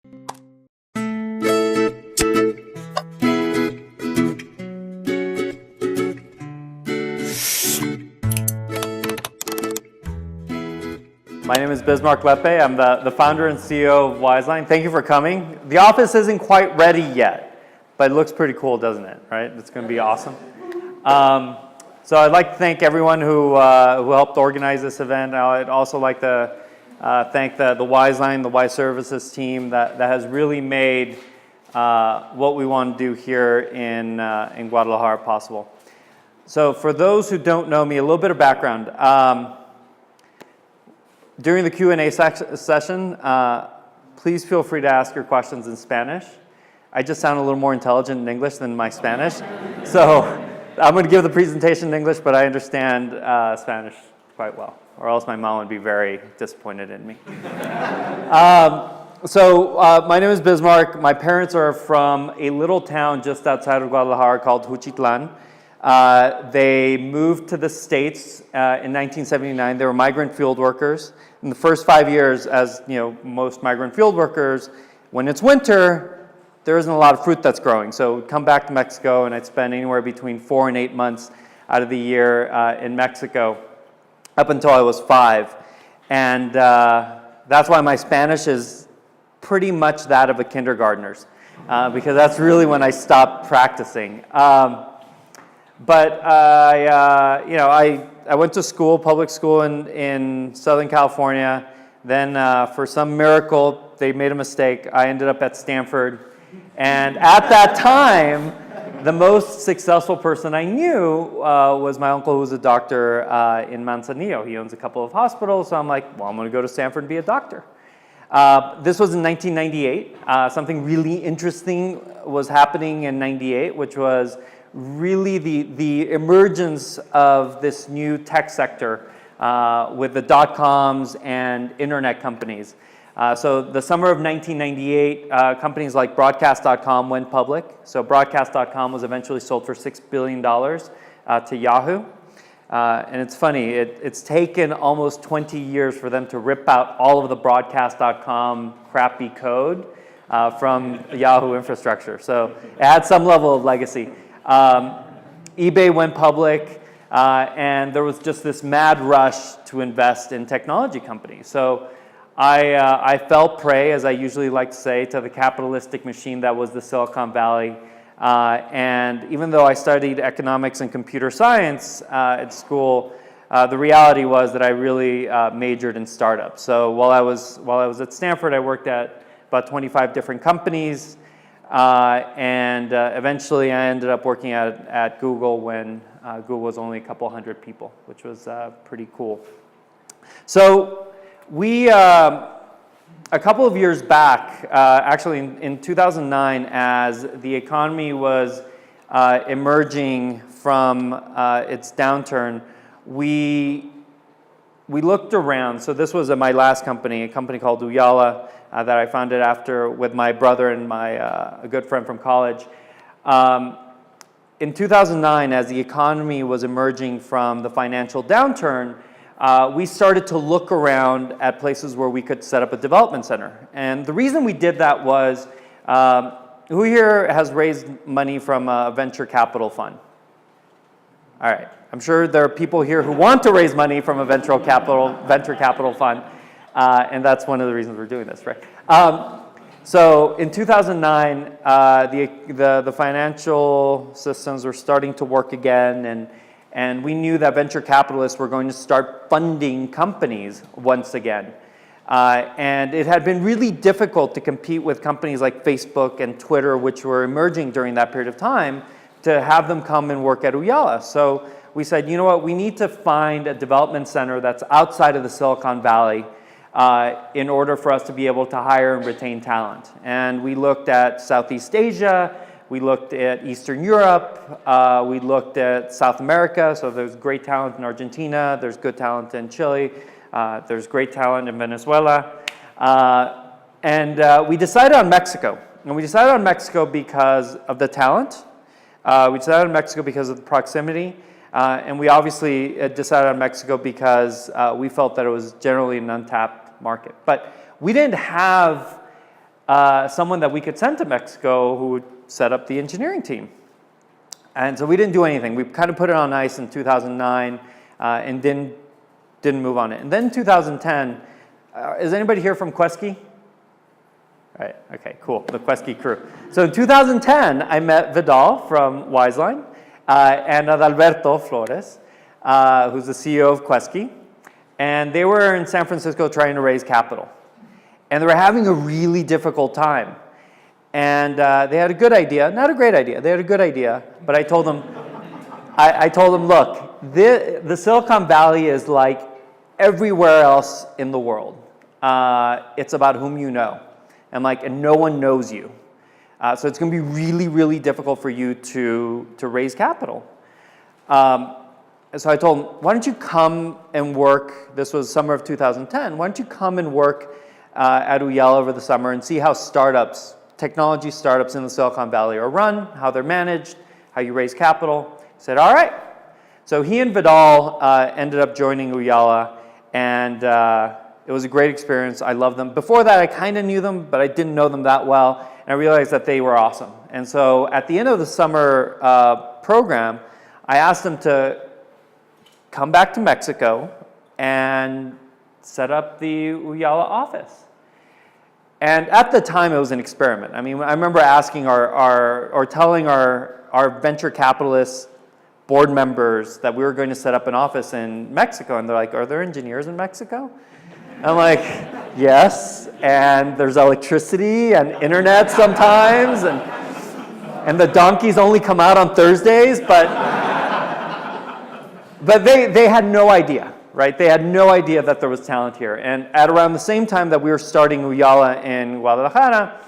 My name is Bismarck Lepe. I'm the founder and CEO of Wiseline. Thank you for coming. The office isn't quite ready yet, but it looks pretty cool, doesn't it? Right? It's going to be awesome. So I'd like to thank everyone who helped organize this event. I'd also like to thank the Wiseline, the Wise Services team that has really made what we want to do here in Guadalajara possible. So for those who don't know me, a little bit of background. During the Q&A session, please feel free to ask your questions in Spanish. I just sound a little more intelligent in English than my Spanish. So I'm going to give the presentation in English, but I understand Spanish quite well, or else my mom would be very disappointed in me. My name is Bismarck. My parents are from a little town just outside of Guadalajara called Juchitlan. They moved to the States in 1979. They were migrant field workers. In the first 5 years, as you know, most migrant field workers, when it's winter, there isn't a lot of fruit that's growing. So we'd come back to Mexico, and I'd spend anywhere between 4 and 8 months out of the year in Mexico, up until I was 5. And that's why my Spanish is pretty much that of a kindergartner's, because that's really when I stopped practicing. But I went to school, public school in Southern California. Then for some miracle, they made a mistake. I ended up at Stanford. And at that time, the most successful person I knew was my uncle, who was a doctor in Manzanillo. He owns a couple of hospitals. So I'm like, well, I'm going to go to Stanford and be a doctor. This was in 1998. Something really interesting was happening in 98, which was really the emergence of this new tech sector with the dot-coms and internet companies. So the summer of 1998, companies like Broadcast.com went public. So Broadcast.com was eventually sold for $6 billion to Yahoo. And it's funny, it's taken almost 20 years for them to rip out all of the Broadcast.com crappy code from Yahoo infrastructure. So it had some level of legacy. eBay went public, and there was just this mad rush to invest in technology companies. So I fell prey, as I usually like to say, to the capitalistic machine that was the Silicon Valley. And even though I studied economics and computer science at school, the reality was that I really majored in startups. So while I was at Stanford, I worked at about 25 different companies. And eventually I ended up working at Google when Google was only a couple hundred people, which was pretty cool. So we, a couple of years back, actually in 2009, as the economy was emerging from its downturn, we looked around. So this was my last company, a company called Uyala, that I founded with my brother and a good friend from college. In 2009, as the economy was emerging from the financial downturn, we started to look around at places where we could set up a development center. And the reason we did that was, who here has raised money from a venture capital fund? All right, I'm sure there are people here who want to raise money from a venture capital fund. And that's one of the reasons we're doing this, right? So in 2009, the financial systems were starting to work again, and we knew that venture capitalists were going to start funding companies once again. And it had been really difficult to compete with companies like Facebook and Twitter, which were emerging during that period of time, to have them come and work at Uyala. So we said, you know what, we need to find a development center that's outside of the Silicon Valley in order for us to be able to hire and retain talent. And we looked at Southeast Asia, we looked at Eastern Europe, we looked at South America, so there's great talent in Argentina, there's good talent in Chile, there's great talent in Venezuela. And we decided on Mexico. And we decided on Mexico because of the talent. We decided on Mexico because of the proximity. And we obviously decided on Mexico because we felt that it was generally an untapped market. But we didn't have someone that we could send to Mexico who would set up the engineering team. And so we didn't do anything. We kind of put it on ice in 2009 and didn't move on it. And then 2010, is anybody here from Quesky? Right, okay, cool, the Quesky crew. So in 2010, I met Vidal from Wiseline and Adalberto Flores, who's the CEO of Quesky. And they were in San Francisco trying to raise capital. And they were having a really difficult time. And they had a good idea, not a great idea, they had a good idea, but I told them, look, the Silicon Valley is like everywhere else in the world. It's about whom you know. And no one knows you. So it's gonna be really, really difficult for you to raise capital. So I told them, why don't you come and work, this was summer of 2010, why don't you come and work at Uyala over the summer and see how technology startups in the Silicon Valley are run, how they're managed, how you raise capital. I said, all right. So he and Vidal ended up joining Uyala, and it was a great experience. I loved them. Before that, I kind of knew them, but I didn't know them that well, and I realized that they were awesome. And so at the end of the summer program, I asked them to come back to Mexico and set up the Uyala office. And at the time, it was an experiment. I mean, I remember asking telling our venture capitalist board members that we were going to set up an office in Mexico, and they're like, are there engineers in Mexico? I'm like, yes, and there's electricity and internet sometimes, and the donkeys only come out on Thursdays, but they had no idea. Right? They had no idea that there was talent here. And at around the same time that we were starting Uyala in Guadalajara,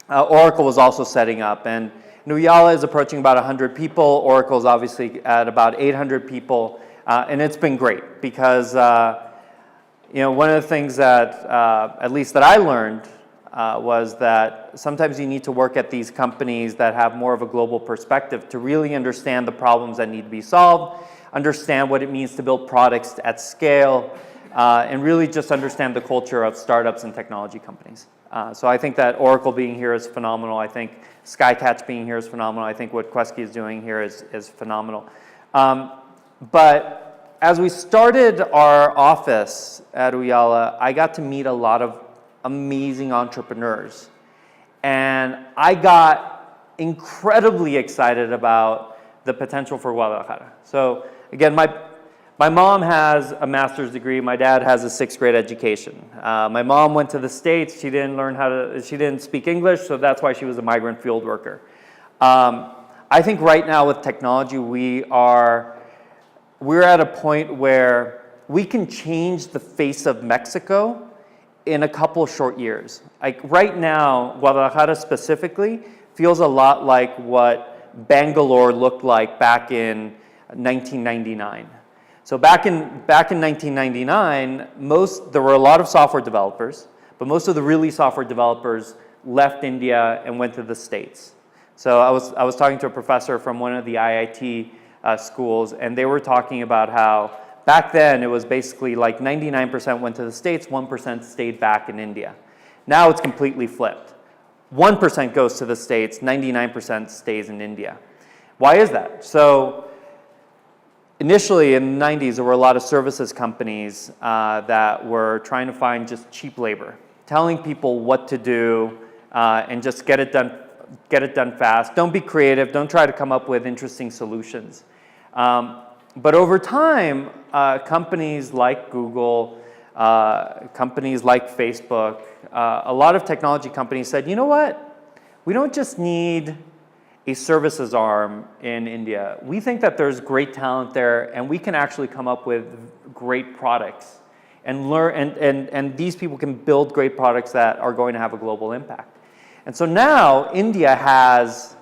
Oracle was also setting up. And Uyala is approaching about 100 people. Oracle is obviously at about 800 people. And it's been great because one of the things that, at least that I learned, was that sometimes you need to work at these companies that have more of a global perspective to really understand the problems that need to be solved, understand what it means to build products at scale, and really just understand the culture of startups and technology companies. So I think that Oracle being here is phenomenal. I think Skycatch being here is phenomenal. I think what Quesky is doing here is phenomenal. But as we started our office at Uyala, I got to meet a lot of amazing entrepreneurs. And I got incredibly excited about the potential for Guadalajara. So again, my mom has a master's degree. My dad has a 6th grade education. My mom went to the States. She didn't speak English, so that's why she was a migrant field worker. I think right now with technology, we're at a point where we can change the face of Mexico in a couple of short years. Like right now, Guadalajara specifically feels a lot like what Bangalore looked like back in 1999. So back in 1999, there were a lot of software developers, but most of the really software developers left India and went to the States. So I was talking to a professor from one of the IIT schools, and they were talking about how back then it was basically like 99% went to the States, 1% stayed back in India. Now it's completely flipped. 1% goes to the States, 99% stays in India. Why is that? So initially in the 90s, there were a lot of services companies that were trying to find just cheap labor, telling people what to do and just get it done fast. Don't be creative. Don't try to come up with interesting solutions. But over time, companies like Google, companies like Facebook, a lot of technology companies said, you know what? We don't just need a services arm in India. We think that there's great talent there, and we can actually come up with great products and learn, and these people can build great products that are going to have a global impact. And so now India has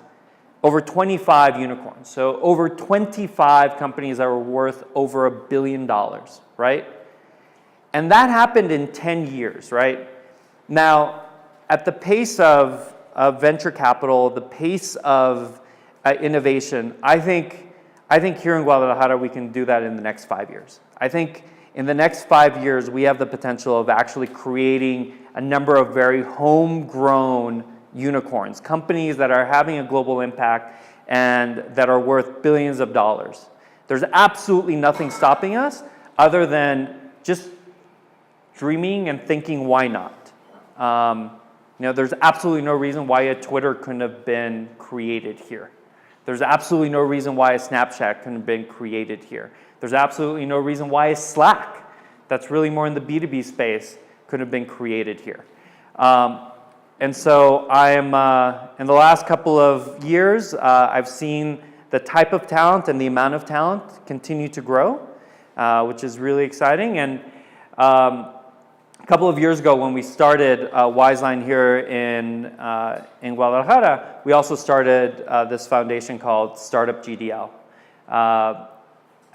over 25 unicorns. So over 25 companies that are worth over $1 billion, right? And that happened in 10 years, right? Now, at the pace of venture capital, the pace of innovation, I think here in Guadalajara we can do that in the next 5 years. I think in the next 5 years, we have the potential of actually creating a number of very homegrown unicorns, companies that are having a global impact and that are worth billions of dollars. There's absolutely nothing stopping us other than just dreaming and thinking, why not? There's absolutely no reason why a Twitter couldn't have been created here. There's absolutely no reason why a Snapchat couldn't have been created here. There's absolutely no reason why a Slack, that's really more in the B2B space, couldn't have been created here. And so I'm, in the last couple of years, I've seen the type of talent and the amount of talent continue to grow, which is really exciting. And a couple of years ago when we started Wiseline here in Guadalajara, we also started this foundation called StartupGDL.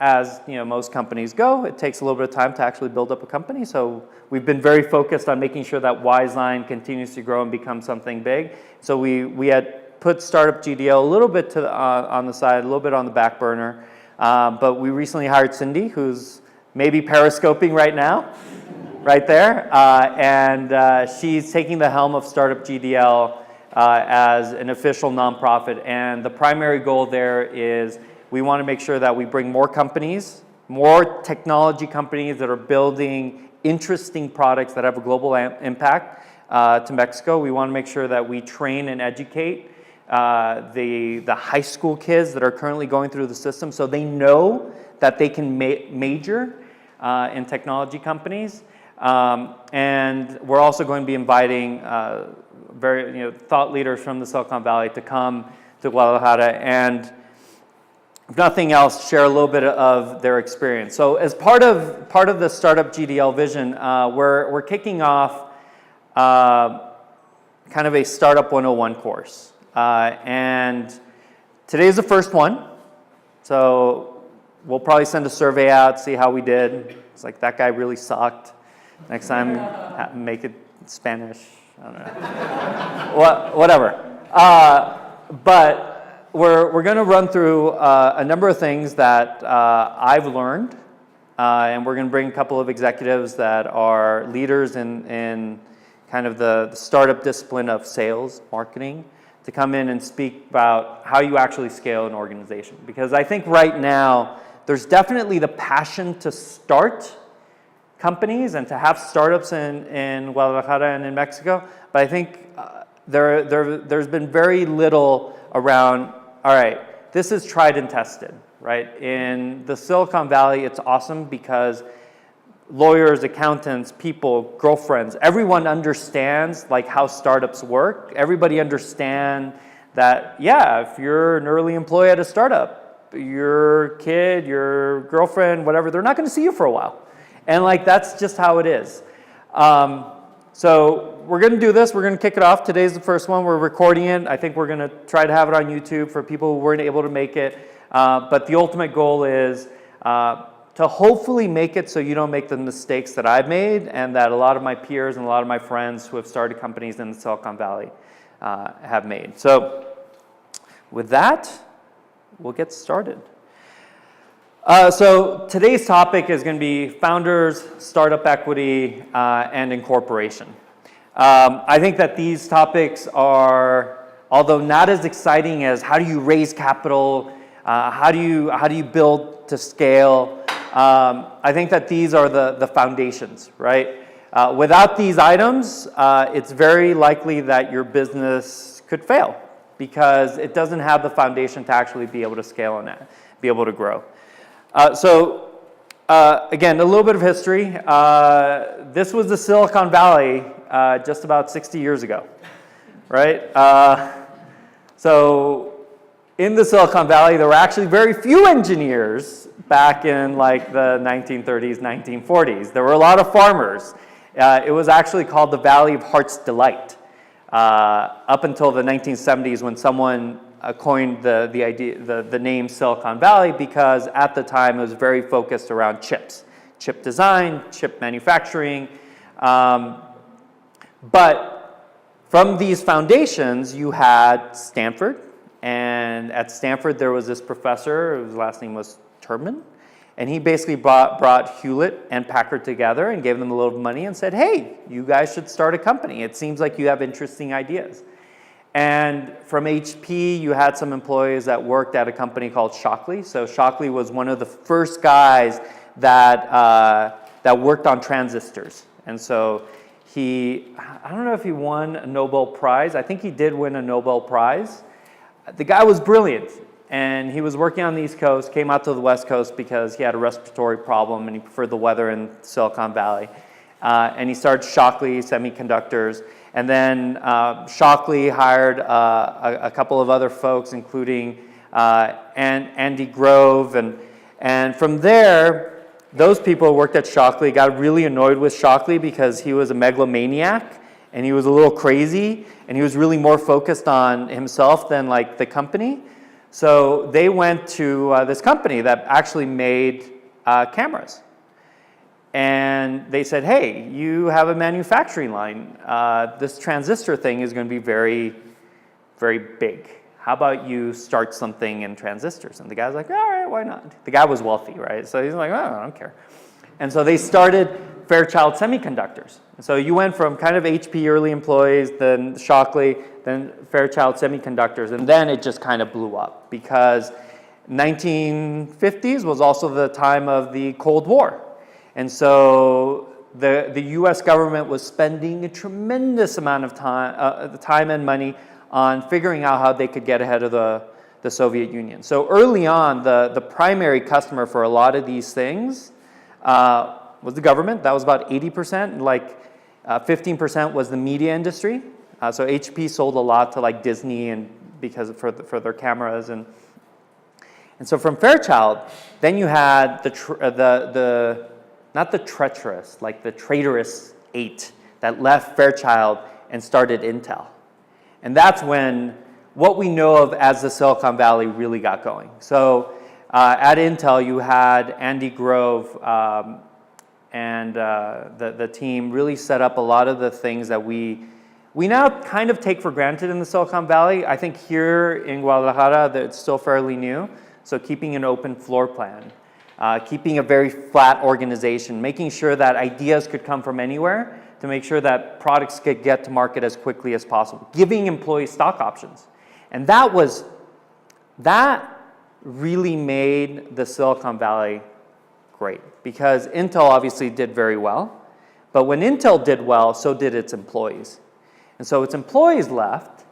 As most companies go, it takes a little bit of time to actually build up a company. So we've been very focused on making sure that Wiseline continues to grow and become something big. So we had put StartupGDL a little bit on the side, a little bit on the back burner. But we recently hired Cindy, who's maybe periscoping right now, right there. And she's taking the helm of StartupGDL as an official nonprofit. And the primary goal there is we want to make sure that we bring more companies, more technology companies that are building interesting products that have a global impact to Mexico. We want to make sure that we train and educate the high school kids that are currently going through the system so they know that they can major in technology companies. And we're also going to be inviting very thought leaders from the Silicon Valley to come to Guadalajara and, if nothing else, share a little bit of their experience. So as part of the StartupGDL vision, we're kicking off kind of a Startup 101 course. And today's the first one. So we'll probably send a survey out, see how we did. It's like, that guy really sucked. Next time, make it Spanish. I don't know. Whatever. But we're going to run through a number of things that I've learned, and we're going to bring a couple of executives that are leaders in kind of the startup discipline of sales, marketing, to come in and speak about how you actually scale an organization. Because I think right now, there's definitely the passion to start companies and to have startups in Guadalajara and in Mexico, but I think there's been very little around, all right, this is tried and tested, right? In the Silicon Valley, it's awesome because lawyers, accountants, people, girlfriends, everyone understands like how startups work. Everybody understands that, yeah, if you're an early employee at a startup, your kid, your girlfriend, whatever, they're not going to see you for a while. And like, that's just how it is. So we're going to do this. We're going to kick it off. Today's the first one. We're recording it. I think we're going to try to have it on YouTube for people who weren't able to make it. But the ultimate goal is to hopefully make it so you don't make the mistakes that I've made and that a lot of my peers and a lot of my friends who have started companies in the Silicon Valley have made. So with that, we'll get started. So today's topic is going to be founders, startup equity, and incorporation. I think that these topics are, although not as exciting as how do you raise capital, how do you build to scale, I think that these are the foundations, right? Without these items, it's very likely that your business could fail because it doesn't have the foundation to actually be able to scale and be able to grow. Again, a little bit of history. This was the Silicon Valley just about 60 years ago, right? So in the Silicon Valley, there were actually very few engineers back in like the 1930s, 1940s. There were a lot of farmers. It was actually called the Valley of Heart's Delight up until the 1970s when someone coined the name Silicon Valley because at the time it was very focused around chips, chip design, chip manufacturing. But from these foundations, you had Stanford, and at Stanford there was this professor whose last name was Terman, And he basically brought Hewlett and Packard together and gave them a little money and said, hey, you guys should start a company. It seems like you have interesting ideas. And from HP, you had some employees that worked at a company called Shockley. So Shockley was one of the first guys that worked on transistors. And so I don't know if he won a Nobel Prize. I think he did win a Nobel Prize. The guy was brilliant. And he was working on the East Coast, came out to the West Coast because he had a respiratory problem and he preferred the weather in Silicon Valley. And he started Shockley Semiconductors. And then Shockley hired a couple of other folks, including Andy Grove. And from there, those people who worked at Shockley got really annoyed with Shockley because he was a megalomaniac and he was a little crazy and he was really more focused on himself than like the company. So they went to this company that actually made cameras. And they said, hey, you have a manufacturing line. This transistor thing is going to be very, very big. How about you start something in transistors? And the guy's like, all right, why not? The guy was wealthy, right? So he's like, oh, I don't care. And so they started Fairchild Semiconductors. So you went from kind of HP early employees, then Shockley, then Fairchild Semiconductors, and then it just kind of blew up because 1950s was also the time of the Cold War. And so the US government was spending a tremendous amount of time and money on figuring out how they could get ahead of the Soviet Union. So early on, the primary customer for a lot of these things was the government. That was about 80%. Like 15% was the media industry. So HP sold a lot to like Disney and because for their cameras and so from Fairchild, then you had not the treacherous, like the traitorous 8 that left Fairchild and started Intel. And that's when what we know of as the Silicon Valley really got going. So at Intel, you had Andy Grove and the team really set up a lot of the things that we now kind of take for granted in the Silicon Valley. I think here in Guadalajara, it's still fairly new. So keeping an open floor plan, keeping a very flat organization, making sure that ideas could come from anywhere to make sure that products could get to market as quickly as possible, giving employees stock options. And that really made the Silicon Valley great because Intel obviously did very well. But when Intel did well, so did its employees. And so its employees left,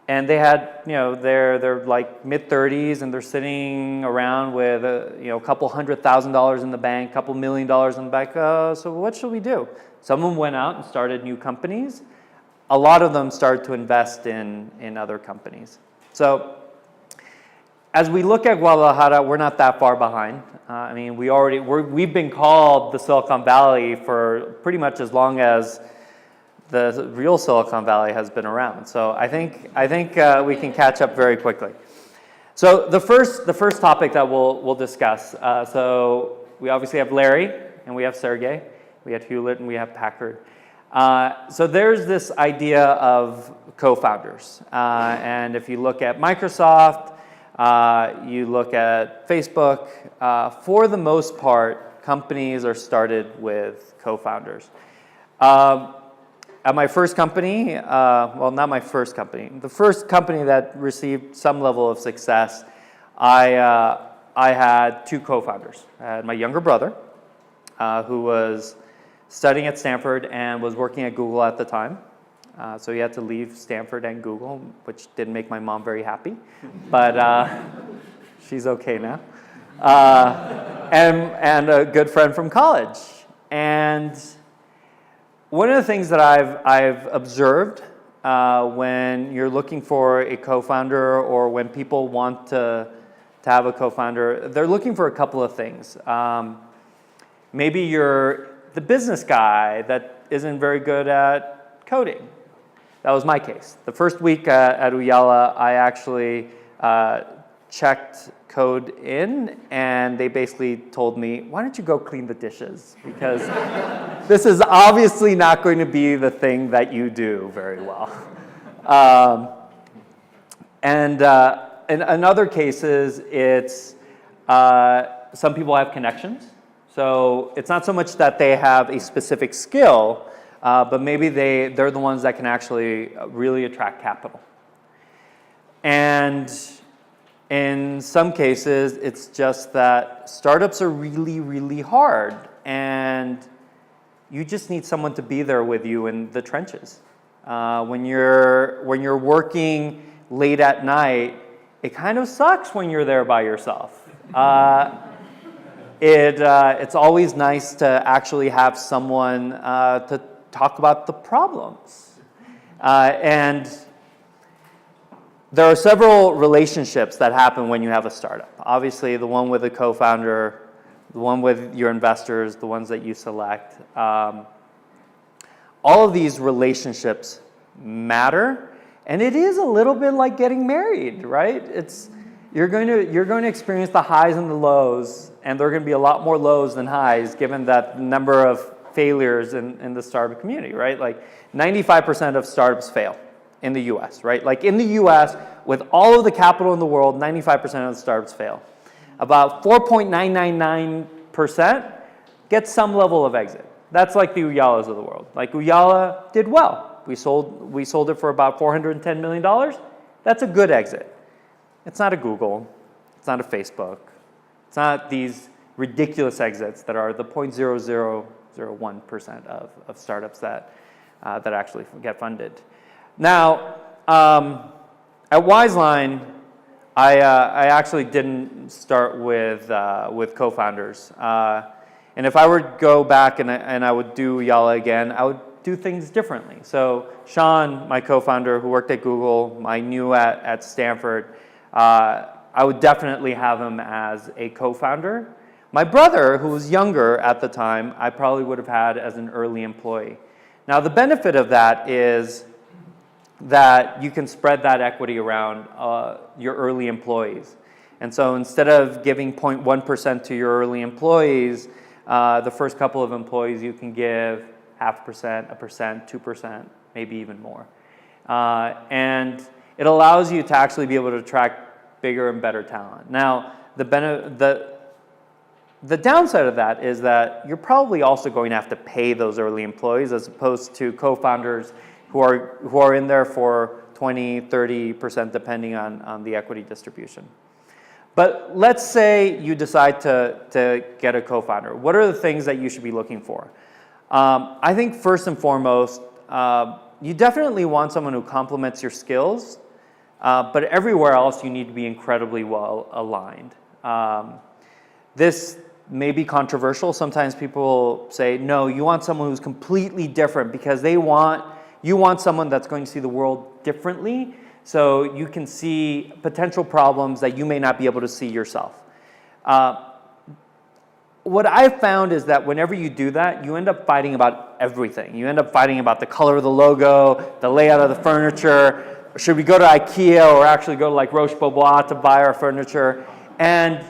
and they had, they're like mid-30s, and they're sitting around with, a couple $100,000 in the bank, couple $1 million in the bank. So what should we do? Some of them went out and started new companies. A lot of them started to invest in other companies. So as we look at Guadalajara, we're not that far behind. I mean, we've been called the Silicon Valley for pretty much as long as the real Silicon Valley has been around. So I think we can catch up very quickly. So the first topic that we'll discuss. So we obviously have Larry and we have Sergey, we have Hewlett and we have Packard. So there's this idea of co-founders, and if you look at Microsoft, you look at Facebook. For the most part, companies are started with co-founders. At my first company, well, not my first company, the first company that received some level of success, I had two co-founders. I had my younger brother, who was studying at Stanford and was working at Google at the time. So he had to leave Stanford and Google, which didn't make my mom very happy, but she's okay now. And a good friend from college. And one of the things that I've observed when you're looking for a co-founder or when people want to have a co-founder, they're looking for a couple of things. Maybe you're the business guy that isn't very good at coding. That was my case. The first week at Uyala, I actually checked code in, and they basically told me, why don't you go clean the dishes? Because this is obviously not going to be the thing that you do very well. And in other cases, it's some people have connections. So it's not so much that they have a specific skill, but maybe they're the ones that can actually really attract capital. And in some cases, it's just that startups are really, really hard, and you just need someone to be there with you in the trenches. When you're working late at night, it kind of sucks when you're there by yourself. It's always nice to actually have someone to talk about the problems. And there are several relationships that happen when you have a startup. Obviously, the one with the co-founder, the one with your investors, the ones that you select. All of these relationships matter, and it is a little bit like getting married, right? You're going to experience the highs and the lows, and there are going to be a lot more lows than highs, given that the number of failures in the startup community, right? Like 95% of startups fail in the US, right? Like in the US, with all of the capital in the world, 95% of the startups fail. About 4.999% get some level of exit. That's like the Uyalas of the world. Like Uyala did well. We sold it for about $410 million. That's a good exit. It's not a Google. It's not a Facebook. It's not these ridiculous exits that are the 0.0001% of startups that actually get funded. Now, at Wiseline, I actually didn't start with co-founders. And if I were to go back and I would do Uyala again, I would do things differently. So Sean, my co-founder who worked at Google, I knew at Stanford, I would definitely have him as a co-founder. My brother, who was younger at the time, I probably would have had as an early employee. Now, the benefit of that is that you can spread that equity around your early employees. And so instead of giving 0.1% to your early employees, the first couple of employees you can give 0.5%, 1%, 2%, maybe even more. And it allows you to actually be able to attract bigger and better talent. Now, the downside of that is that you're probably also going to have to pay those early employees as opposed to co-founders who are in there for 20, 30%, depending on the equity distribution. But let's say you decide to get a co-founder. What are the things that you should be looking for? I think first and foremost, you definitely want someone who complements your skills, but everywhere else you need to be incredibly well aligned. This may be controversial. Sometimes people say, no, you want someone who's completely different because you want someone that's going to see the world differently, so you can see potential problems that you may not be able to see yourself. What I've found is that whenever you do that, you end up fighting about everything. You end up fighting about the color of the logo, the layout of the furniture. Should we go to IKEA or actually go to like Roche-Beaubois to buy our furniture? And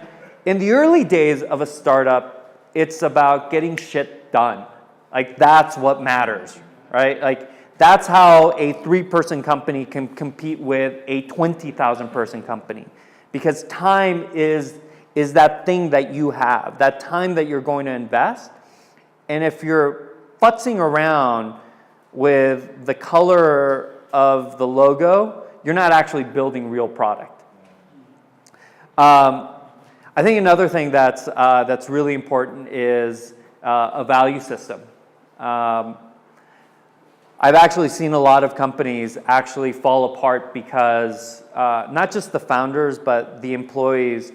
in the early days of a startup, it's about getting shit done. Like that's what matters, right? Like that's how a 3-person company can compete with a 20,000 person company, because time is that thing that you have, that time that you're going to invest. And if you're futzing around with the color of the logo, you're not actually building real product. I think another thing that's really important is a value system. I've actually seen a lot of companies actually fall apart because not just the founders, but the employees,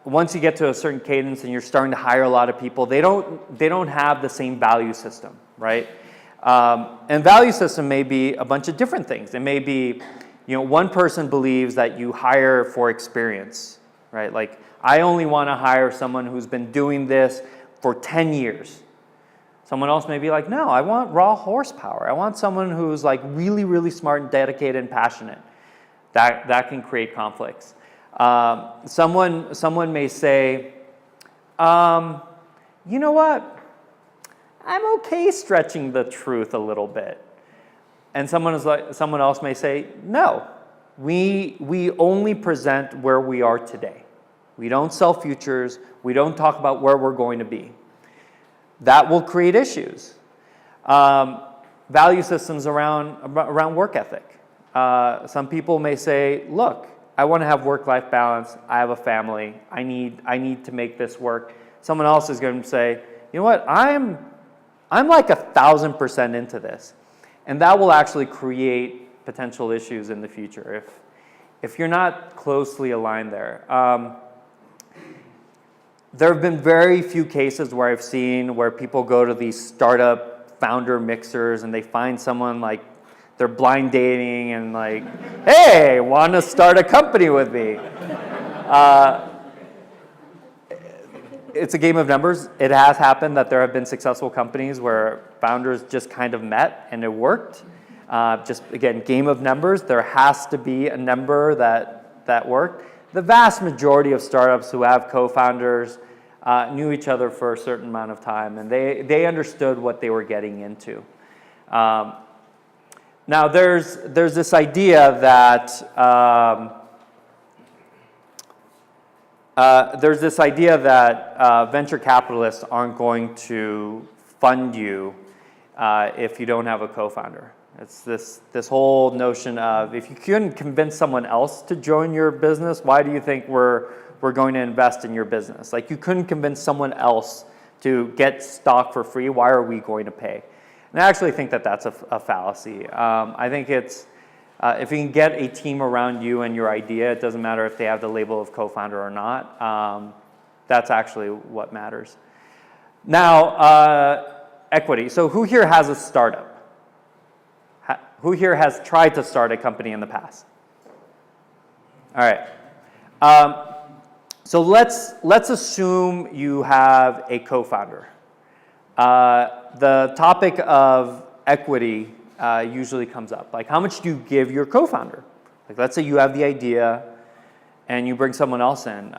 once you get to a certain cadence and you're starting to hire a lot of people, they don't have the same value system, right? And value system may be a bunch of different things. It may be, one person believes that you hire for experience, right? Like, I only want to hire someone who's been doing this for 10 years. Someone else may be like, no, I want raw horsepower. I want someone who's like really, really smart and dedicated and passionate. That can create conflicts. Someone may say, you know what? I'm okay stretching the truth a little bit. And someone else may say, no, we only present where we are today. We don't sell futures. We don't talk about where we're going to be. That will create issues. Value systems around work ethic. Some people may say, look, I want to have work-life balance. I have a family. I need to make this work. Someone else is going to say, you know what, I'm like 1,000% into this. And that will actually create potential issues in the future if you're not closely aligned there. There have been very few cases where I've seen where people go to these startup founder mixers and they find someone like they're blind dating and like, hey, want to start a company with me? It's a game of numbers. It has happened that there have been successful companies where founders just kind of met and it worked. Just again, game of numbers. There has to be a number that worked. The vast majority of startups who have co-founders knew each other for a certain amount of time, and they understood what they were getting into. Now, there's this idea that venture capitalists aren't going to fund you if you don't have a co-founder. It's this whole notion of if you couldn't convince someone else to join your business, why do you think we're going to invest in your business? Like you couldn't convince someone else to get stock for free, why are we going to pay? And I actually think that that's a fallacy. I think it's if you can get a team around you and your idea, it doesn't matter if they have the label of co-founder or not. That's actually what matters. Now, equity. So who here has a startup? Who here has tried to start a company in the past? All right. So let's assume you have a co-founder. The topic of equity usually comes up. Like, how much do you give your co-founder? Like, let's say you have the idea and you bring someone else in.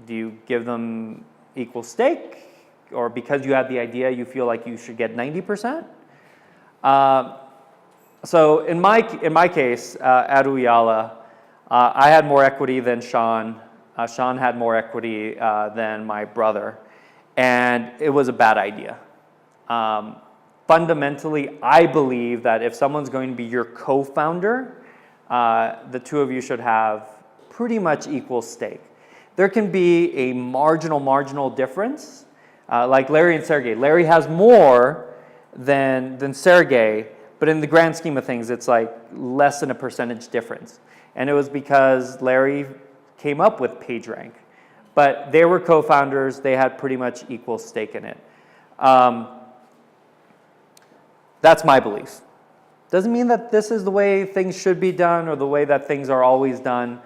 Do you give them equal stake? Or because you have the idea, you feel like you should get 90%? So in my case, at Uyala, I had more equity than Sean. Sean had more equity than my brother. And it was a bad idea. Fundamentally, I believe that if someone's going to be your co-founder, the two of you should have pretty much equal stake. There can be a marginal difference, like Larry and Sergey. Larry has more than Sergey, but in the grand scheme of things, it's like less than a percentage difference. And it was because Larry came up with PageRank. But they were co-founders. They had pretty much equal stake in it. That's my belief. Doesn't mean that this is the way things should be done or the way that things are always done.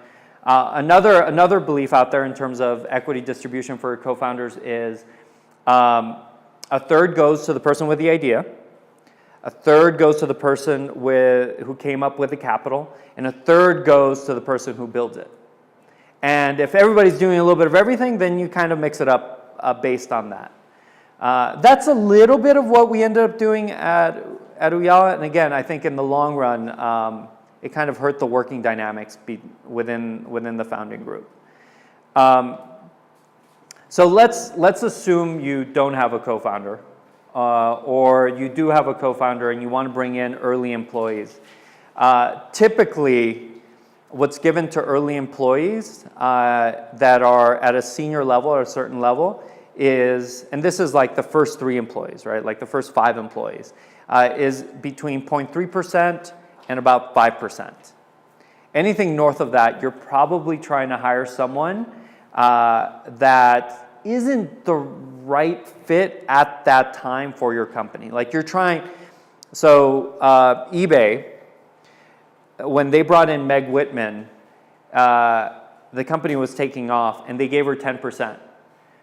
Another belief out there in terms of equity distribution for co-founders is a third goes to the person with the idea, a third goes to the person who came up with the capital, and a third goes to the person who builds it. And if everybody's doing a little bit of everything, then you kind of mix it up based on that. That's a little bit of what we ended up doing at Uyala. And again, I think in the long run, it kind of hurt the working dynamics within the founding group. So let's assume you don't have a co-founder, or you do have a co-founder and you want to bring in early employees. Typically, what's given to early employees that are at a senior level or a certain level is, and this is like the first 3 employees, right? Like the first 5 employees, is between 0.3% and about 5%. Anything north of that, you're probably trying to hire someone that isn't the right fit at that time for your company. Like you're trying, so eBay, when they brought in Meg Whitman, the company was taking off and they gave her 10%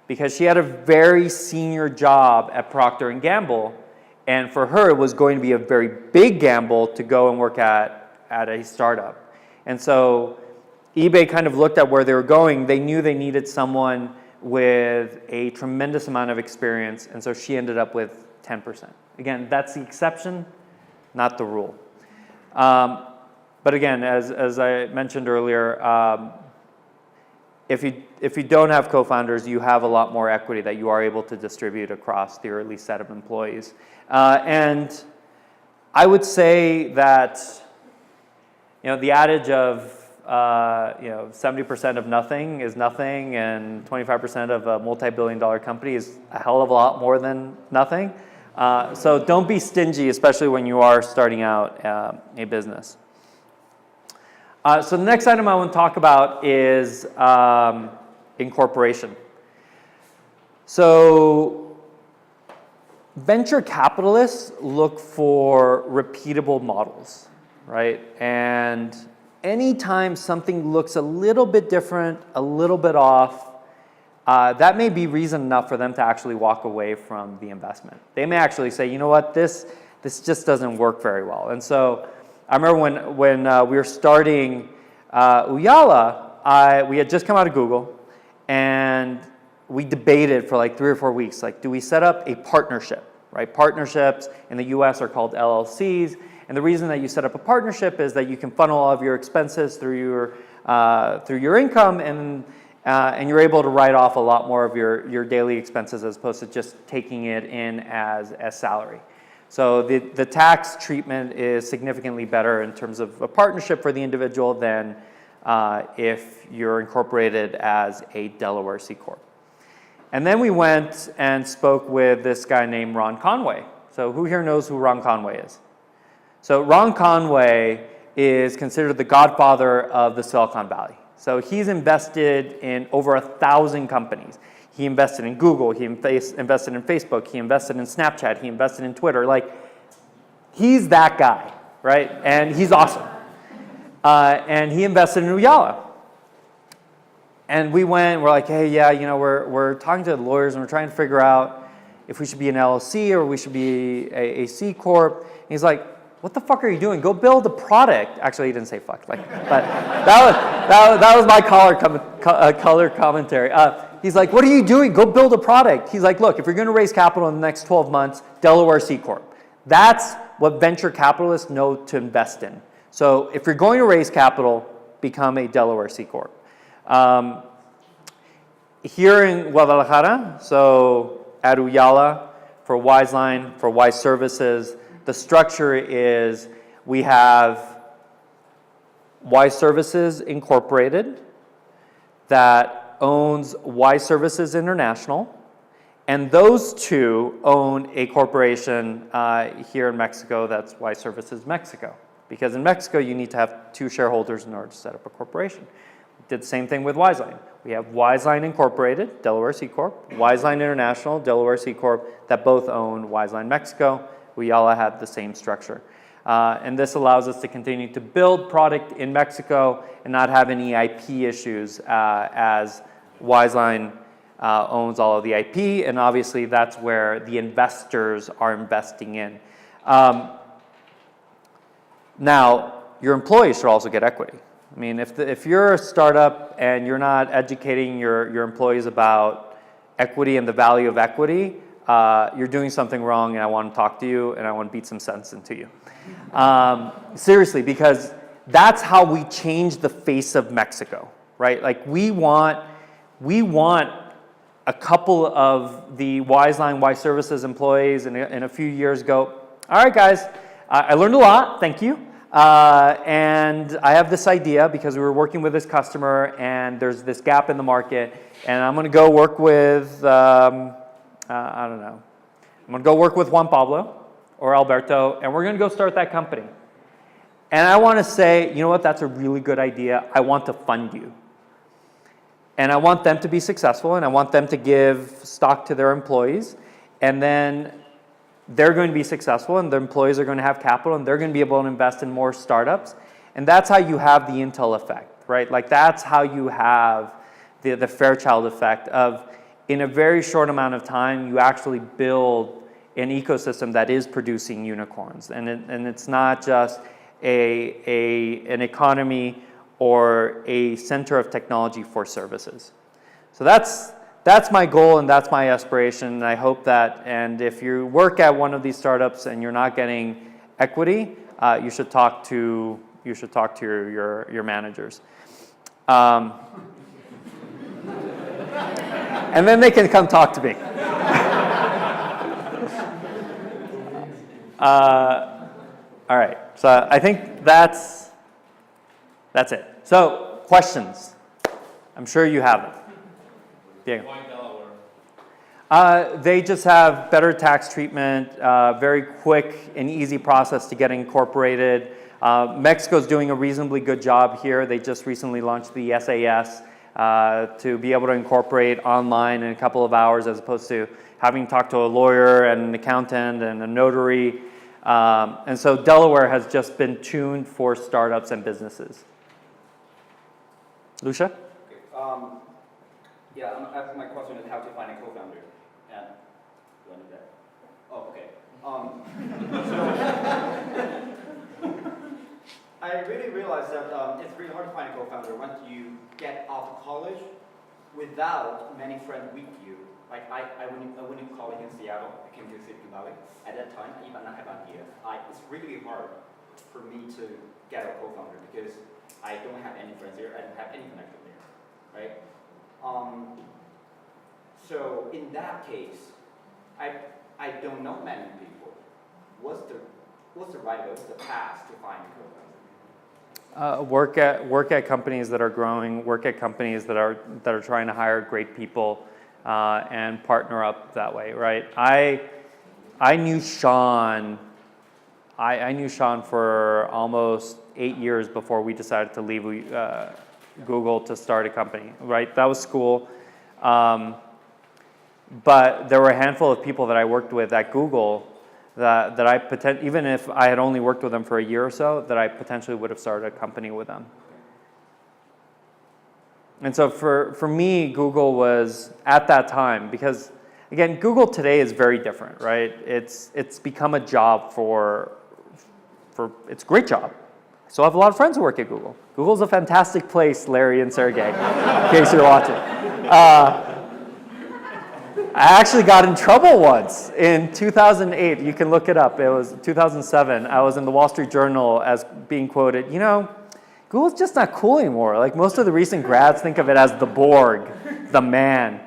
because she had a very senior job at Procter & Gamble, and for her it was going to be a very big gamble to go and work at a startup. And so eBay kind of looked at where they were going. They knew they needed someone with a tremendous amount of experience, and so she ended up with 10%. Again, that's the exception, not the rule. But again, as I mentioned earlier, if you don't have co-founders, you have a lot more equity that you are able to distribute across the early set of employees. And I would say that, the adage of 70% of nothing is nothing, and 25% of a multi-billion-dollar company is a hell of a lot more than nothing. So don't be stingy, especially when you are starting out a business. So the next item I want to talk about is incorporation. So venture capitalists look for repeatable models, right? And anytime something looks a little bit different, a little bit off, that may be reason enough for them to actually walk away from the investment. They may actually say, you know what, this just doesn't work very well. And so I remember when we were starting Uyala, we had just come out of Google, and we debated for like 3 or 4 weeks, like, do we set up a partnership, right? Partnerships in the US are called LLCs. And the reason that you set up a partnership is that you can funnel all of your expenses through your income, and you're able to write off a lot more of your daily expenses as opposed to just taking it in as salary. So the tax treatment is significantly better in terms of a partnership for the individual than if you're incorporated as a Delaware C Corp. And then we went and spoke with this guy named Ron Conway. So who here knows who Ron Conway is? So Ron Conway is considered the godfather of the Silicon Valley. So he's invested in over 1,000 companies. He invested in Google, he invested in Facebook, he invested in Snapchat, he invested in Twitter. Like, he's that guy, right? And he's awesome. And he invested in Uyala. And we went, we're like, hey, yeah, we're talking to the lawyers and we're trying to figure out if we should be an LLC or we should be a C Corp. And he's like, what the fuck are you doing? Go build a product. Actually, he didn't say fuck, but that was my color commentary. He's like, what are you doing? Go build a product. He's like, look, if you're going to raise capital in the next 12 months, Delaware C Corp. That's what venture capitalists know to invest in. So if you're going to raise capital, become a Delaware C Corp. Here in Guadalajara, so at Uyala, for Wiseline, for Wise Services, the structure is we have Wise Services Incorporated that owns Wise Services International, and those two own a corporation here in Mexico that's Wise Services Mexico. Because in Mexico, you need to have 2 shareholders in order to set up a corporation. We did the same thing with Wiseline. We have Wiseline Incorporated, Delaware C Corp, Wiseline International, Delaware C Corp, that both own Wiseline Mexico. We all have the same structure. And this allows us to continue to build product in Mexico and not have any IP issues as Wiseline owns all of the IP, and obviously that's where the investors are investing in. Now, your employees should also get equity. I mean, if you're a startup and you're not educating your employees about equity and the value of equity, you're doing something wrong, and I want to talk to you, and I want to beat some sense into you. Seriously, because that's how we change the face of Mexico, right? Like, we want a couple of the Wiseline, Wise Services employees in a few years go, all right, guys, I learned a lot, thank you. And I have this idea because we were working with this customer, and there's this gap in the market, and I'm going to go work with, I don't know. I'm going to go work with Juan Pablo or Alberto, and we're going to go start that company. And I want to say, you know what, that's a really good idea. I want to fund you. And I want them to be successful, and I want them to give stock to their employees. And then they're going to be successful, and their employees are going to have capital, and they're going to be able to invest in more startups. And that's how you have the Intel effect, right? Like, that's how you have the Fairchild effect of, in a very short amount of time, you actually build an ecosystem that is producing unicorns. And it's not just an economy or a center of technology for services. So that's my goal, and that's my aspiration. And I hope that, and if you work at one of these startups and you're not getting equity, you should talk to your managers. And then they can come talk to me. All right, so I think that's it. So, questions? I'm sure you have them. Diego. Why Delaware? They just have better tax treatment, very quick and easy process to get incorporated. Mexico's doing a reasonably good job here. They just recently launched the SAS to be able to incorporate online in a couple of hours as opposed to having to talk to a lawyer and an accountant and a notary. And so Delaware has just been tuned for startups and businesses. Lucia? Okay. Yeah, my question is how to find a co-founder. And do I need that? Oh, okay. I really realized that it's really hard to find a co-founder once you get off of college without many friends with you. Like I went to college in Seattle. I came to Silicon Valley. At that time, I even not have an idea. It's really hard for me to get a co-founder because I don't have any friends here. I don't have any connection there, right? So in that case, I don't know many people. What's the right way? What's the path to find a co-founder? Work at companies that are growing. Work at companies that are trying to hire great people, and partner up that way. Right? I knew Sean. I knew Sean for almost 8 years before we decided to leave Google to start a company. Right? That was school. But there were a handful of people that I worked with at Google that I even if I had only worked with them for a year or so, that I potentially would have started a company with them. And so for me, Google was at that time, because again, Google today is very different, right? It's become a job it's a great job. So I have a lot of friends who work at Google. Google's a fantastic place, Larry and Sergey, in case you're watching. I actually got in trouble once in 2008. You can look it up. It was 2007. I was in the Wall Street Journal as being quoted, Google's just not cool anymore. Like most of the recent grads think of it as the Borg, the man.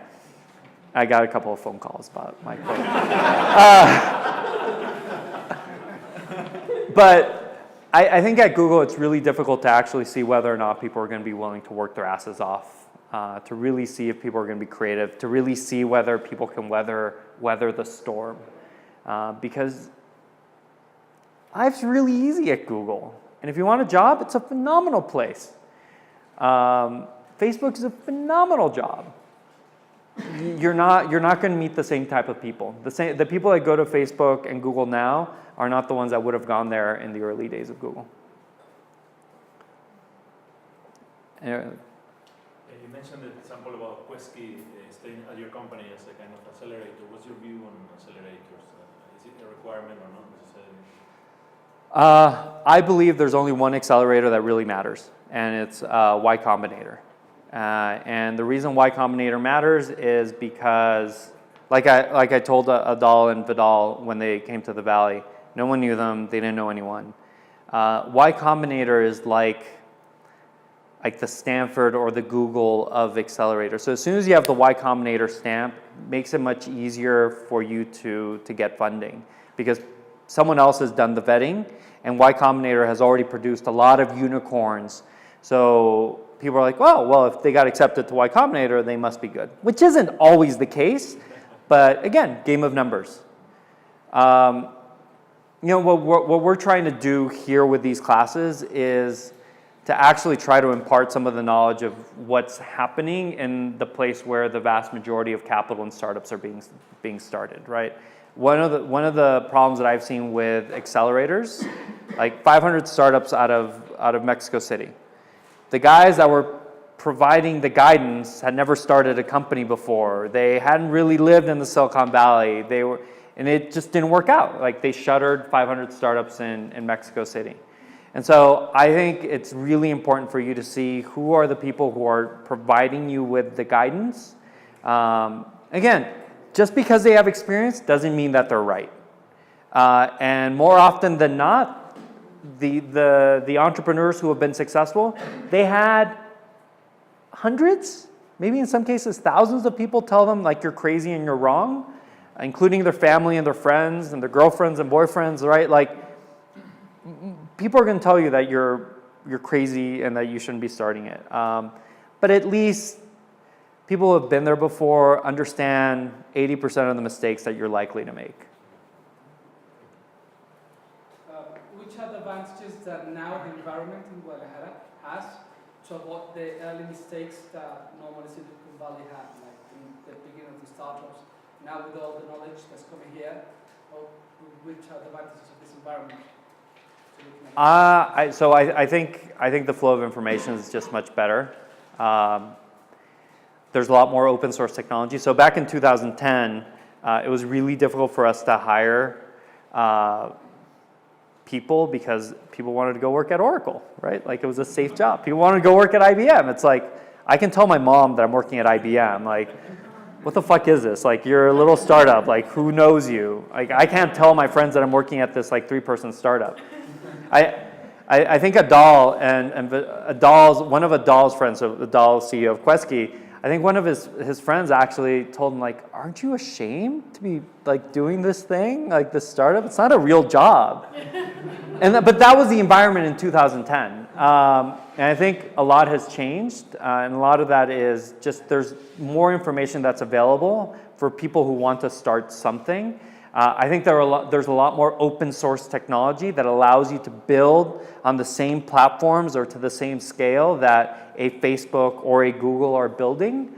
I got a couple of phone calls about my quote. But I think at Google it's really difficult to actually see whether or not people are going to be willing to work their asses off, to really see if people are going to be creative, to really see whether people can weather the storm. Because life's really easy at Google. And if you want a job, it's a phenomenal place. Facebook is a phenomenal job. You're not going to meet the same type of people. The people that go to Facebook and Google now are not the ones that would have gone there in the early days of Google. You mentioned the example about Quesky staying at your company as a kind of accelerator. What's your view on accelerators? Is it a requirement or not necessarily? I believe there's only one accelerator that really matters, and it's Y Combinator. And the reason Y Combinator matters is because, like I told Adal and Vidal when they came to the Valley, no one knew them, they didn't know anyone. Y Combinator is like the Stanford or the Google of accelerators. So as soon as you have the Y Combinator stamp, it makes it much easier for you to get funding, because someone else has done the vetting, and Y Combinator has already produced a lot of unicorns. So people are like, well, if they got accepted to Y Combinator, they must be good, which isn't always the case. But again, game of numbers. What we're trying to do here with these classes is to actually try to impart some of the knowledge of what's happening in the place where the vast majority of capital and startups are being started, right? One of the problems that I've seen with accelerators, like 500 startups out of Mexico City. The guys that were providing the guidance had never started a company before. They hadn't really lived in the Silicon Valley. And it just didn't work out. Like they shuttered 500 startups in Mexico City. And so I think it's really important for you to see who are the people who are providing you with the guidance. Again, just because they have experience doesn't mean that they're right. And more often than not, the entrepreneurs who have been successful, they had hundreds, maybe in some cases thousands of people tell them like you're crazy and you're wrong, including their family and their friends and their girlfriends and boyfriends, right? Like people are going to tell you that you're crazy and that you shouldn't be starting it. But at least people who have been there before understand 80% of the mistakes that you're likely to make. Which are the advantages that now the environment in Guadalajara has to avoid the early mistakes that normally Silicon Valley had, like in the beginning of the startups? Now with all the knowledge that's coming here, which are the advantages of this environment? I think the flow of information is just much better. There's a lot more open source technology. So back in 2010, it was really difficult for us to hire people because people wanted to go work at Oracle, right? Like it was a safe job. People wanted to go work at IBM. It's like, I can tell my mom that I'm working at IBM. Like, what the fuck is this? Like, you're a little startup. Like, who knows you? Like, I can't tell my friends that I'm working at this like 3-person startup. I think Adal and one of Adal's friends, so Adal, CEO of Quesky, I think one of his friends actually told him like, aren't you ashamed to be like doing this thing, like this startup? It's not a real job. But that was the environment in 2010. And I think a lot has changed. And a lot of that is just there's more information that's available for people who want to start something. I think there's a lot more open source technology that allows you to build on the same platforms or to the same scale that a Facebook or a Google are building.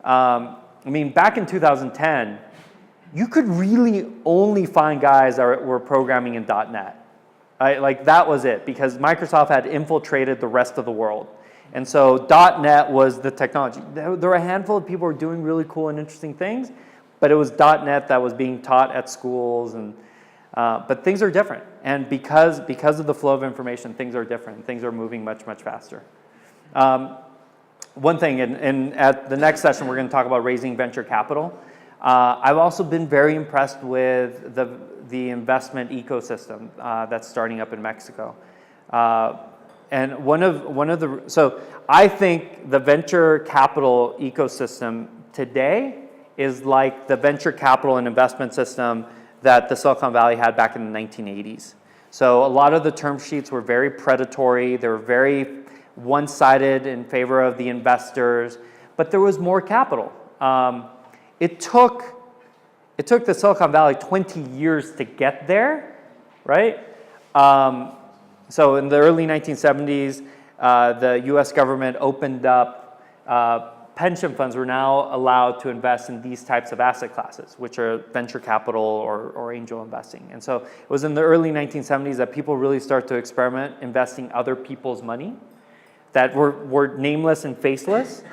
I mean, back in 2010, you could really only find guys that were programming in .NET. Right? Like that was it, because Microsoft had infiltrated the rest of the world. And so .NET was the technology. There were a handful of people who were doing really cool and interesting things, but it was .NET that was being taught at schools, but things are different. And because of the flow of information, things are different. Things are moving much, much faster. One thing, and at the next session, we're going to talk about raising venture capital. I've also been very impressed with the investment ecosystem that's starting up in Mexico. And so I think the venture capital ecosystem today is like the venture capital and investment system that the Silicon Valley had back in the 1980s. So a lot of the term sheets were very predatory. They were very one-sided in favor of the investors, but there was more capital. It took the Silicon Valley 20 years to get there, right? So in the early 1970s, the US government opened up pension funds were now allowed to invest in these types of asset classes, which are venture capital or angel investing. And so it was in the early 1970s that people really started to experiment investing other people's money that were nameless and faceless.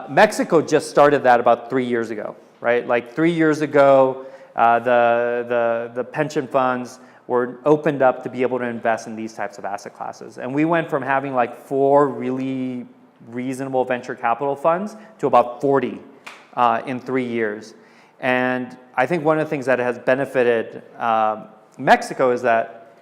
Mexico just started that about 3 years ago, right? Like 3 years ago, the pension funds were opened up to be able to invest in these types of asset classes. And we went from having like 4 really reasonable venture capital funds to about 40 in 3 years. And I think one of the things that has benefited Mexico is that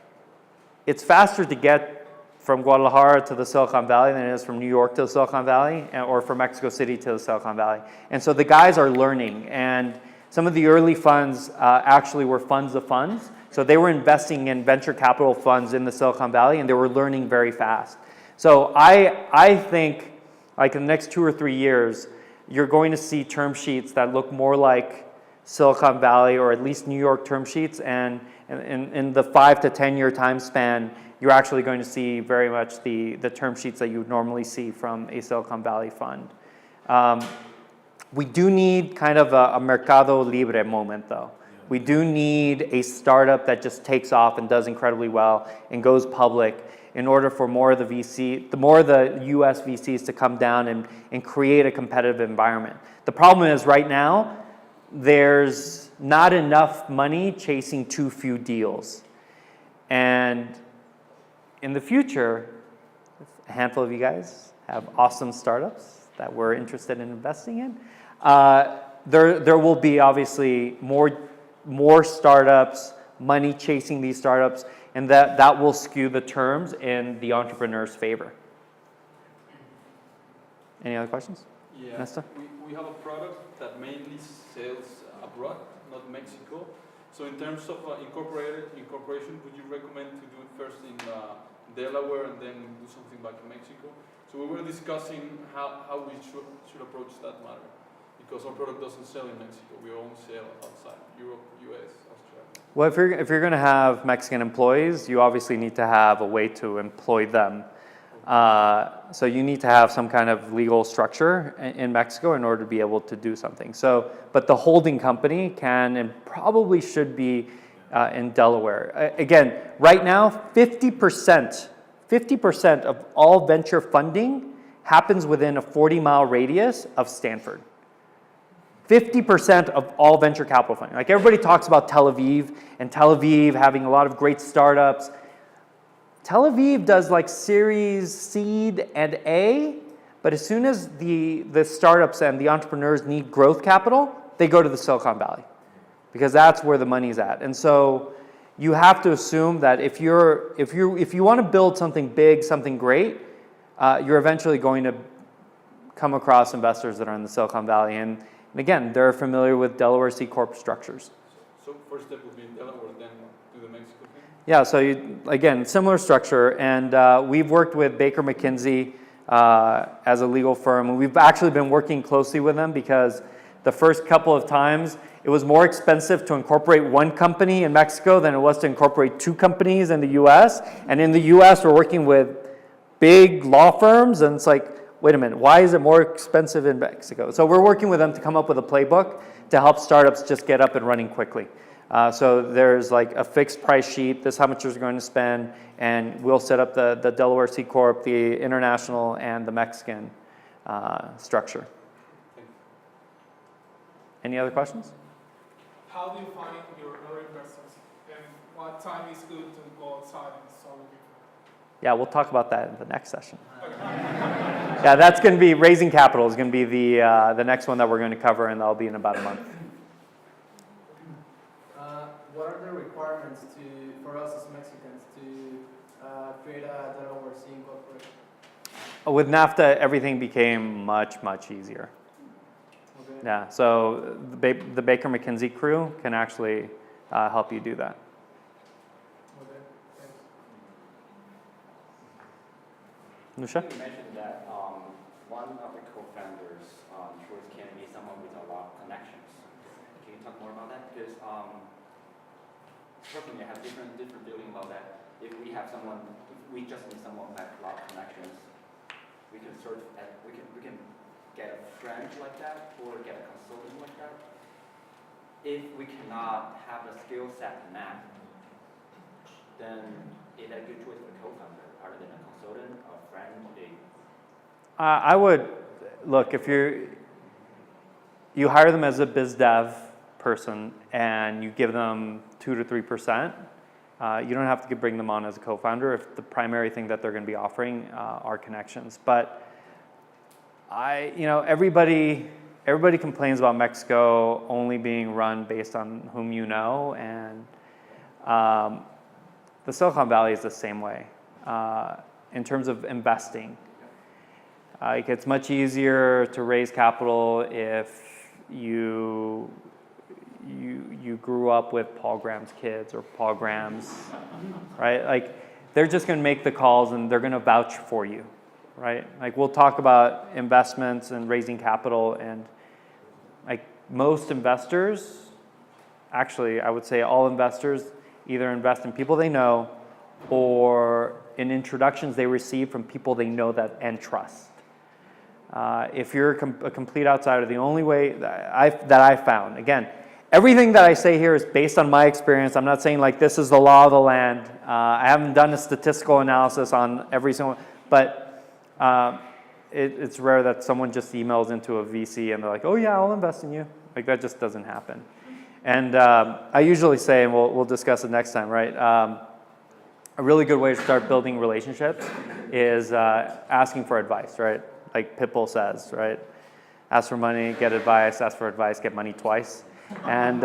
it's faster to get from Guadalajara to the Silicon Valley than it is from New York to the Silicon Valley or from Mexico City to the Silicon Valley. And so the guys are learning, and some of the early funds actually were funds of funds. So they were investing in venture capital funds in the Silicon Valley, and they were learning very fast. So I think like in the next 2 or 3 years, you're going to see term sheets that look more like Silicon Valley or at least New York term sheets, and in the 5 to 10 year time span, you're actually going to see very much the term sheets that you would normally see from a Silicon Valley fund. We do need kind of a Mercado Libre moment though. We do need a startup that just takes off and does incredibly well and goes public in order for more of the US VCs to come down and create a competitive environment. The problem is right now, there's not enough money chasing too few deals. And in the future, a handful of you guys have awesome startups that we're interested in investing in. There will be obviously more startups, money chasing these startups, and that will skew the terms in the entrepreneur's favor. Any other questions? Yeah, Nesta? we have a product that mainly sells abroad, not Mexico. So in terms of incorporation, would you recommend to do it first in Delaware and then do something back in Mexico? So we were discussing how we should approach that matter, because our product doesn't sell in Mexico. We only sell outside Europe, US, Australia. Well, if you're going to have Mexican employees, you obviously need to have a way to employ them. So you need to have some kind of legal structure in Mexico in order to be able to do something. So, but the holding company can and probably should be in Delaware. Again, right now, 50% of all venture funding happens within a 40-mile radius of Stanford. 50% of all venture capital funding. Like everybody talks about Tel Aviv and Tel Aviv having a lot of great startups. Tel Aviv does like Series Seed and A, but as soon as the startups and the entrepreneurs need growth capital, they go to the Silicon Valley because that's where the money's at. And so you have to assume that if you want to build something big, something great, you're eventually going to come across investors that are in the Silicon Valley. And again, they're familiar with Delaware C Corp structures. So first step would be in Delaware, then do the Mexico thing? Yeah, so again, similar structure, and we've worked with Baker McKinsey as a legal firm, and we've actually been working closely with them because the first couple of times it was more expensive to incorporate one company in Mexico than it was to incorporate two companies in the US. And in the US, we're working with big law firms, and it's like, wait a minute, why is it more expensive in Mexico? So we're working with them to come up with a playbook to help startups just get up and running quickly. So there's like a fixed price sheet, this is how much you're going to spend, and we'll set up the Delaware C Corp, the international, and the Mexican structure. Any other questions? How do you find your early investors, and what time is good to go outside and start looking for? Yeah, we'll talk about that in the next session. Yeah, that's going to be raising capital is going to be the next one that we're going to cover, and that'll be in about a month. What are the requirements for us as Mexicans to create a Delaware C Incorporation? With NAFTA, everything became much, much easier. Okay. Yeah, so the Baker McKinsey crew can actually help you do that. Okay, thanks. Nusha? You mentioned that one of the co-founders choice can be someone with a lot of connections. Can you talk more about that? Because personally, I have different feeling about that. If we have someone, if we just need someone with a lot of connections, we can we can get a friend like that or get a consultant like that. If we cannot have the skill set in that, then is that a good choice for the co-founder rather than a consultant, a friend? I would, look, if you hire them as a biz dev person and you give them 2 to 3%, you don't have to bring them on as a co-founder if the primary thing that they're going to be offering are connections. But everybody complains about Mexico only being run based on whom you know, and the Silicon Valley is the same way in terms of investing. It's much easier to raise capital if you grew up with Paul Graham's kids or Paul Graham's, right? Like they're just going to make the calls and they're going to vouch for you, right? Like we'll talk about investments and raising capital, and like most investors, actually I would say all investors either invest in people they know or in introductions they receive from people they know that and trust. If you're a complete outsider, the only way that I found, again, everything that I say here is based on my experience. I'm not saying like this is the law of the land. I haven't done a statistical analysis on every single, but it's rare that someone just emails into a VC and they're like, oh yeah, I'll invest in you. Like that just doesn't happen. And I usually say, and we'll discuss it next time, right? A really good way to start building relationships is asking for advice, right? Like Pitbull says, right? Ask for money, get advice, ask for advice, get money twice. And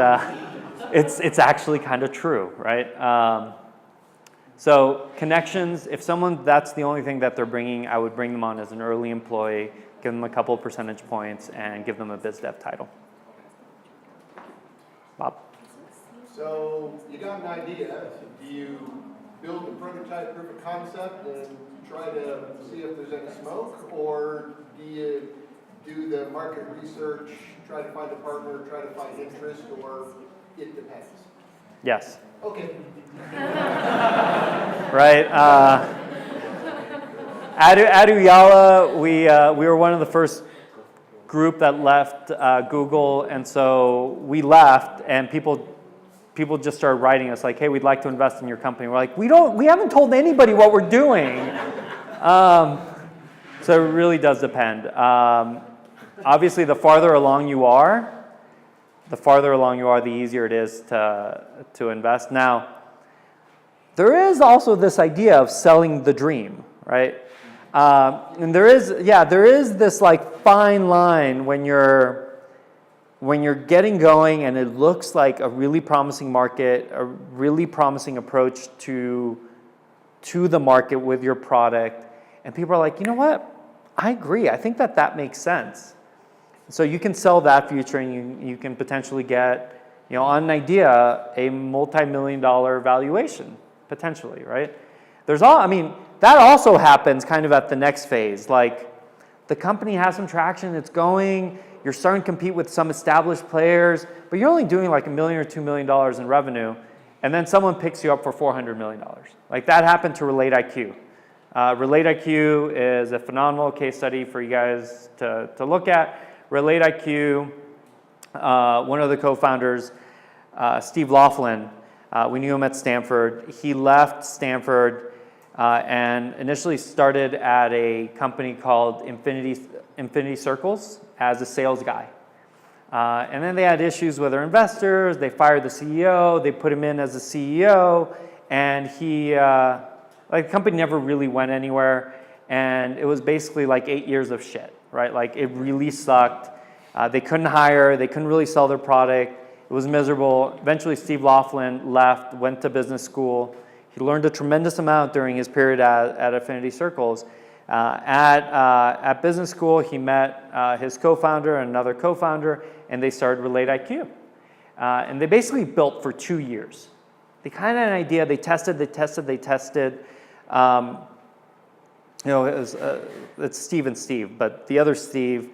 it's actually kind of true, right? So connections, if someone, that's the only thing that they're bringing, I would bring them on as an early employee, give them a couple of percentage points, and give them a biz dev title. Bob? So you got an idea. Do you build the prototype proof of concept and try to see if there's any smoke, or do you do the market research, try to find a partner, try to find interest, or it depends? Yes. Okay. Right. At Uyala, we were one of the first group that left Google, and so we left, and people just started writing us like, hey, we'd like to invest in your company. We're like, we haven't told anybody what we're doing. So it really does depend. Obviously, the farther along you are, the easier it is to invest. Now, there is also this idea of selling the dream, right? And there is this like fine line when you're getting going and it looks like a really promising market, a really promising approach to the market with your product, and people are like, you know what? I agree. I think that makes sense. So you can sell that future, and you can potentially get, on an idea, a multi-million-dollar valuation, potentially, right? That also happens kind of at the next phase. Like, the company has some traction, it's going, you're starting to compete with some established players, but you're only doing like $1 million or $2 million in revenue, and then someone picks you up for $400 million. Like, that happened to RelateIQ. RelateIQ is a phenomenal case study for you guys to look at. RelateIQ, one of the co-founders, Steve Laughlin, we knew him at Stanford. He left Stanford and initially started at a company called Infinity Circles as a sales guy. And then they had issues with their investors. They fired the CEO. They put him in as a CEO. And the company never really went anywhere. And it was basically like 8 years of shit, right? Like, it really sucked. They couldn't hire. They couldn't really sell their product. It was miserable. Eventually, Steve Laughlin left, went to business school. He learned a tremendous amount during his period at Infinity Circles. At business school, he met his co-founder and another co-founder, and they started RelateIQ. And they basically built for 2 years. They kind of had an idea. They tested. It's Steve and Steve, but the other Steve,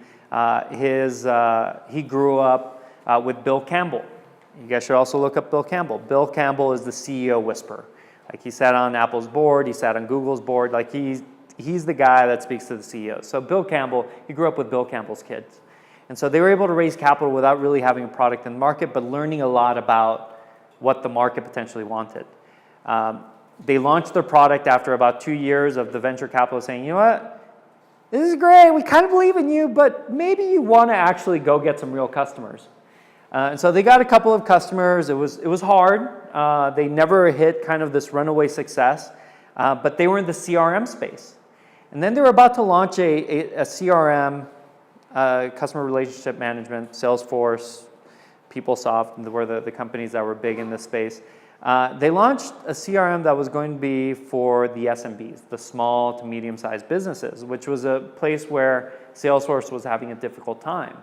he grew up with Bill Campbell. You guys should also look up Bill Campbell. Bill Campbell is the CEO whisperer. Like, he sat on Apple's board, he sat on Google's board. Like, he's the guy that speaks to the CEOs. So Bill Campbell, he grew up with Bill Campbell's kids. And so they were able to raise capital without really having a product in the market, but learning a lot about what the market potentially wanted. They launched their product after about 2 years of the venture capital saying, you know what, this is great, we kind of believe in you, but maybe you want to actually go get some real customers. And so they got a couple of customers. It was hard. They never hit kind of this runaway success, but they were in the CRM space. And then they were about to launch a CRM, customer relationship management, Salesforce, PeopleSoft, and were the companies that were big in this space. They launched a CRM that was going to be for the SMBs, the small to medium-sized businesses, which was a place where Salesforce was having a difficult time.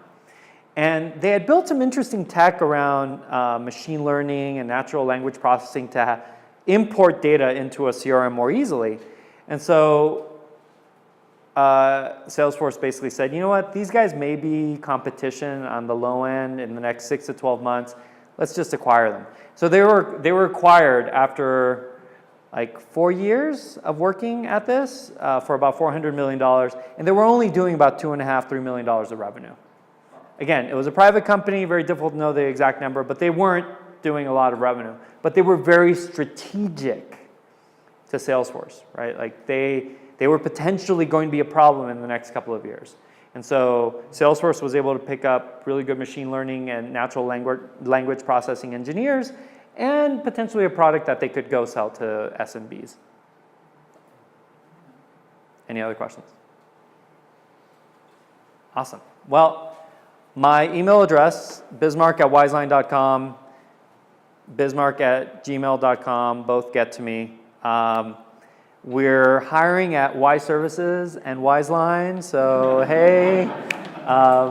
And they had built some interesting tech around machine learning and natural language processing to import data into a CRM more easily. And so Salesforce basically said, you know what, these guys may be competition on the low end in the next 6 to 12 months. Let's just acquire them. So they were acquired after like 4 years of working at this for about $400 million. And they were only doing about $2.5–3 million of revenue. Again, it was a private company, very difficult to know the exact number, but they weren't doing a lot of revenue. But they were very strategic to Salesforce, right? Like, they were potentially going to be a problem in the next couple of years. And so Salesforce was able to pick up really good machine learning and natural language processing engineers, and potentially a product that they could go sell to SMBs. Any other questions? Awesome. Well, my email address, bismarck@wiseline.com, bismarck@gmail.com, both get to me. We're hiring at Y Services and Wiseline, so hey. I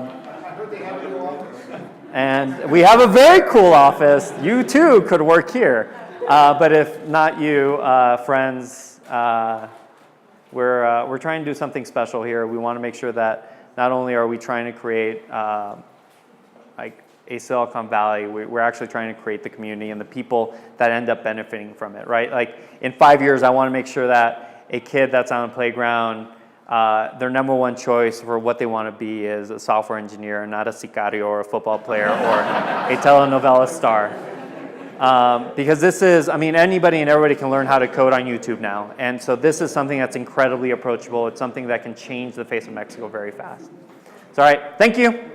heard they have a new office. And we have a very cool office. You too could work here. But if not you, friends, we're trying to do something special here. We want to make sure that not only are we trying to create like a Silicon Valley, we're actually trying to create the community and the people that end up benefiting from it, right? Like in 5 years, I want to make sure that a kid that's on a playground, their number one choice for what they want to be is a software engineer, not a sicario or a football player or a telenovela star. Because this is, I mean, anybody and everybody can learn how to code on YouTube now. And so this is something that's incredibly approachable. It's something that can change the face of Mexico very fast. So, all right, thank you.